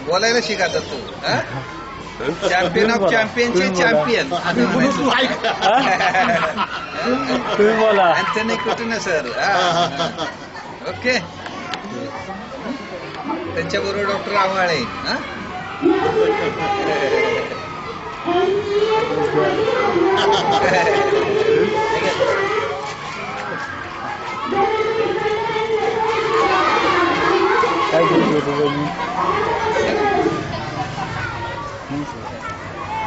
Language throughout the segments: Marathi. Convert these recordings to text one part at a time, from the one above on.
बोलायला शिक आता तू. चॅम्पियन ऑफ चॅम्पियनचे चॅम्पियन तुम्ही बोला. Anthony Coutinho sir. ओके. त्यांच्याबरोबर डॉक्टर आव्हाळे. काय बोलतो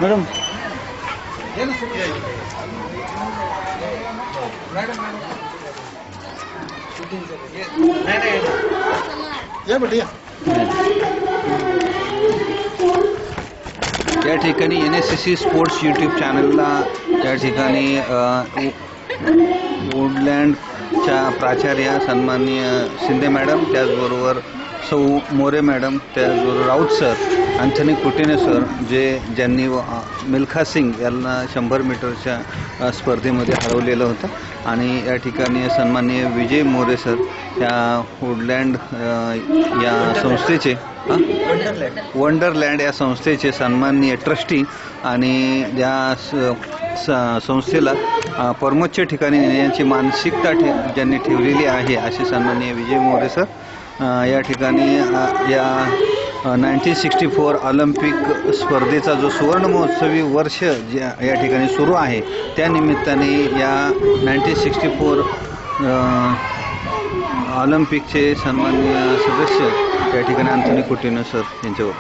मॅडम? या ठिकाणी NSCC स्पोर्ट्स यूट्यूब चॅनलला त्या ठिकाणी वुडलँडच्या प्राचार्य सन्माननीय शिंदे मॅडम, त्याचबरोबर सौ मोरे मॅडम, त्याचबरोबर Raut sir, Anthony Coutinho sir ज्यांनी मिल्खा सिंग यांना 100 मीटरच्या स्पर्धेमध्ये हरवलेलं होतं. आणि या ठिकाणी सन्माननीय विजय मोरे सर या वुडलँड या संस्थेचे वंडरलँड या संस्थेचे सन्माननीय ट्रस्टी आणि या संस्थेला परमोच्च ठिकाणी नेण्याची मानसिकता ज्यांनी ठेवलेली आहे असे सन्माननीय विजय मोरे सर. या ठिकाणी या 1964 ऑलिम्पिक स्पर्धेचा जो सुवर्ण महोत्सवी वर्ष या ठिकाणी सुरू आहे त्या निमित्ताने या 1964 ऑलिम्पिकचे सन्माननीय सदस्य या ठिकाणी अँथनी कुटिन्हो सर यांच्यावर